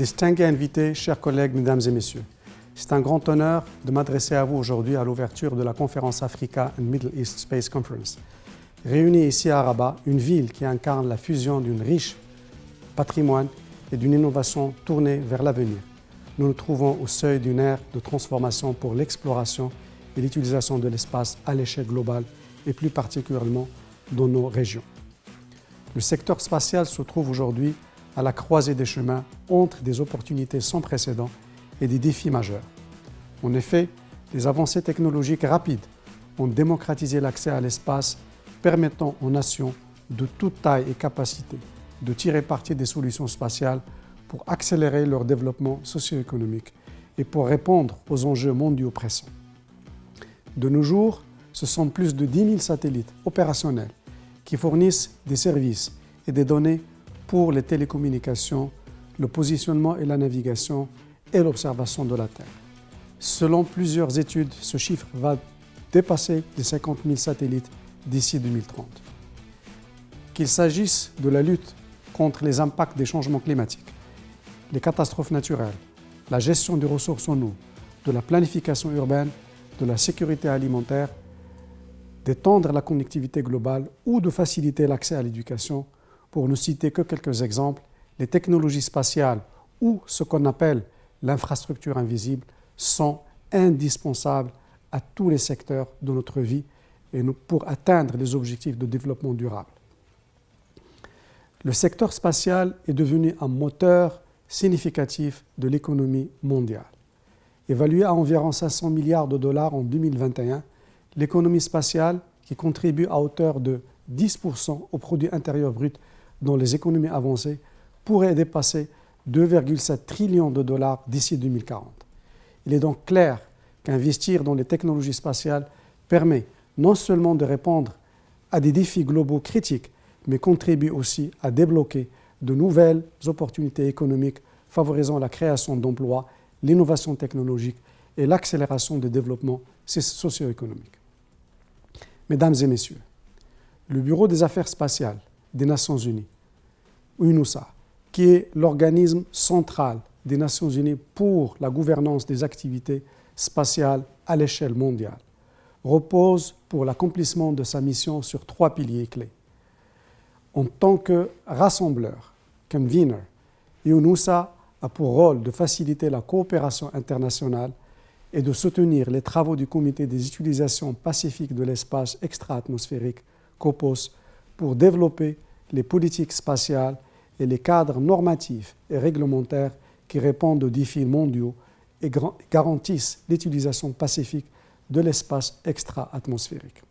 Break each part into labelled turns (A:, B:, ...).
A: Distingués invités, chers collègues, mesdames et messieurs, c'est un grand honneur de m'adresser à vous aujourd'hui à l'ouverture de la conférence Africa and Middle East Space Conference. Réunis ici à Rabat, une ville qui incarne la fusion d'un riche patrimoine et d'une innovation tournée vers l'avenir. Nous nous trouvons au seuil d'une ère de transformation pour l'exploration et l'utilisation de l'espace à l'échelle globale et plus particulièrement dans nos régions. Le secteur spatial se trouve aujourd'hui à la croisée des chemins entre des opportunités sans précédent et des défis majeurs. En effet, les avancées technologiques rapides ont démocratisé l'accès à l'espace, permettant aux nations de toute taille et capacité de tirer parti des solutions spatiales pour accélérer leur développement socio-économique et pour répondre aux enjeux mondiaux pressants. De nos jours, ce sont plus de 10 000 satellites opérationnels qui fournissent des services et des données pour les télécommunications, le positionnement et la navigation et l'observation de la Terre. Selon plusieurs études, ce chiffre va dépasser les 50 000 satellites d'ici 2030. Qu'il s'agisse de la lutte contre les impacts des changements climatiques, les catastrophes naturelles, la gestion des ressources en eau, de la planification urbaine, de la sécurité alimentaire, d'étendre la connectivité globale ou de faciliter l'accès à l'éducation, pour ne citer que quelques exemples, les technologies spatiales ou ce qu'on appelle l'infrastructure invisible sont indispensables à tous les secteurs de notre vie et pour atteindre les objectifs de développement durable. Le secteur spatial est devenu un moteur significatif de l'économie mondiale. Évalué à environ 500 milliards de dollars en 2021, l'économie spatiale, qui contribue à hauteur de 10% au produit intérieur brut dans les économies avancées, pourrait dépasser 2,7 trillions de dollars d'ici 2040. Il est donc clair qu'investir dans les technologies spatiales permet non seulement de répondre à des défis globaux critiques, mais contribue aussi à débloquer de nouvelles opportunités économiques favorisant la création d'emplois, l'innovation technologique et l'accélération du développement socio-économique. Mesdames et messieurs, le Bureau des Affaires spatiales des Nations Unies, UNOSA, qui est l'organisme central des Nations Unies pour la gouvernance des activités spatiales à l'échelle mondiale, repose pour l'accomplissement de sa mission sur 3 piliers clés. En tant que rassembleur, convener, UNOSA a pour rôle de faciliter la coopération internationale et de soutenir les travaux du Comité des utilisations pacifiques de l'espace extra-atmosphérique, COPOS, pour développer les politiques spatiales et les cadres normatifs et réglementaires qui répondent aux défis mondiaux et garantissent l'utilisation pacifique de l'espace extra-atmosphérique.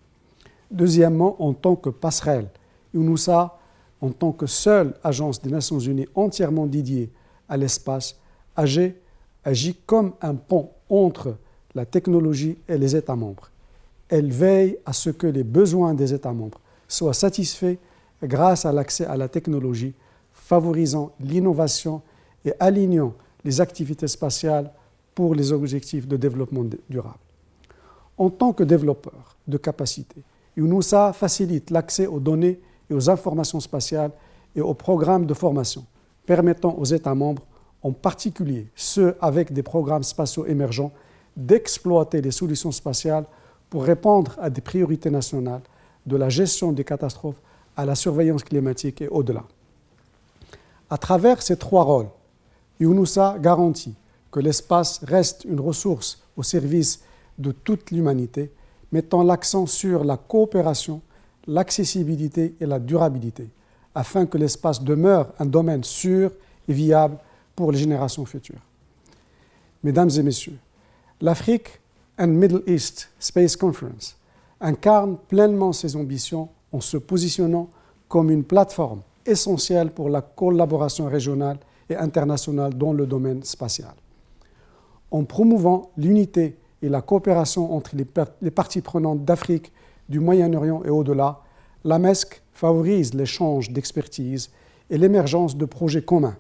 A: Deuxièmement, en tant que passerelle, UNOSA, en tant que seule agence des Nations Unies entièrement dédiée à l'espace, agit comme un pont entre la technologie et les États membres. Elle veille à ce que les besoins des États membres soient satisfaits grâce à l'accès à la technologie, favorisant l'innovation et alignant les activités spatiales pour les objectifs de développement durable. En tant que développeur de capacités, UNOSA facilite l'accès aux données et aux informations spatiales et aux programmes de formation, permettant aux États membres, en particulier ceux avec des programmes spatiaux émergents, d'exploiter les solutions spatiales pour répondre à des priorités nationales, de la gestion des catastrophes à la surveillance climatique et au-delà. À travers ces 3 rôles, UNOSA garantit que l'espace reste une ressource au service de toute l'humanité, mettant l'accent sur la coopération, l'accessibilité et la durabilité, afin que l'espace demeure un domaine sûr et viable pour les générations futures. Mesdames et messieurs, l'Afrique and Middle East Space Conference incarne pleinement ses ambitions en se positionnant comme une plateforme essentielle pour la collaboration régionale et internationale dans le domaine spatial. En promouvant l'unité et la coopération entre les parties prenantes d'Afrique, du Moyen-Orient et au-delà, la MESC favorise l'échange d'expertise et l'émergence de projets communs,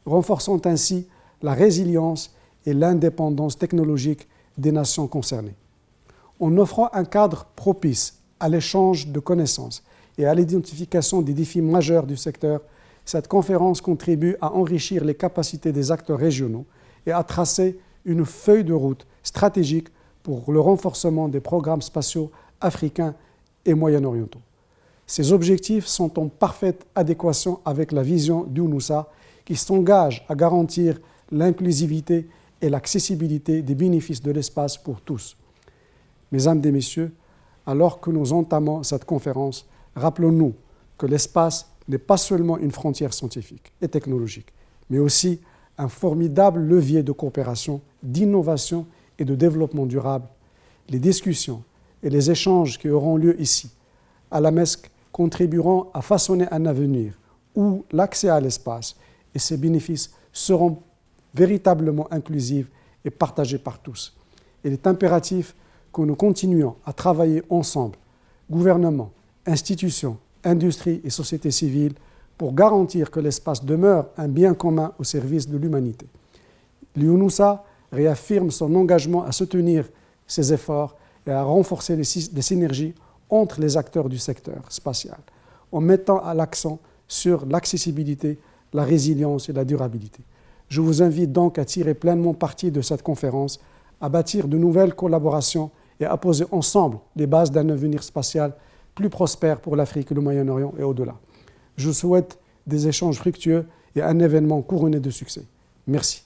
A: renforçant ainsi la résilience et l'indépendance technologique des nations concernées. En offrant un cadre propice à l'échange de connaissances et à l'identification des défis majeurs du secteur, cette conférence contribue à enrichir les capacités des acteurs régionaux et à tracer une feuille de route stratégique pour le renforcement des programmes spatiaux africains et moyen-orientaux. Ces objectifs sont en parfaite adéquation avec la vision d'UNOOSA qui s'engage à garantir l'inclusivité et l'accessibilité des bénéfices de l'espace pour tous. Mesdames et messieurs, alors que nous entamons cette conférence, rappelons-nous que l'espace n'est pas seulement une frontière scientifique et technologique, mais aussi un formidable levier de coopération, d'innovation et de développement durable. Les discussions et les échanges qui auront lieu ici, à la MESC, contribueront à façonner un avenir où l'accès à l'espace et ses bénéfices seront véritablement inclusifs et partagés par tous. Il est impératif que nous continuions à travailler ensemble, gouvernement, institutions, industrie et société civile, pour garantir que l'espace demeure un bien commun au service de l'humanité. L'UNOOSA réaffirme son engagement à soutenir ces efforts et à renforcer les synergies entre les acteurs du secteur spatial, en mettant l'accent sur l'accessibilité, la résilience et la durabilité. Je vous invite donc à tirer pleinement parti de cette conférence, à bâtir de nouvelles collaborations et à poser ensemble les bases d'un avenir spatial plus prospère pour l'Afrique et le Moyen-Orient et au-delà. Je souhaite des échanges fructueux et un événement couronné de succès. Merci.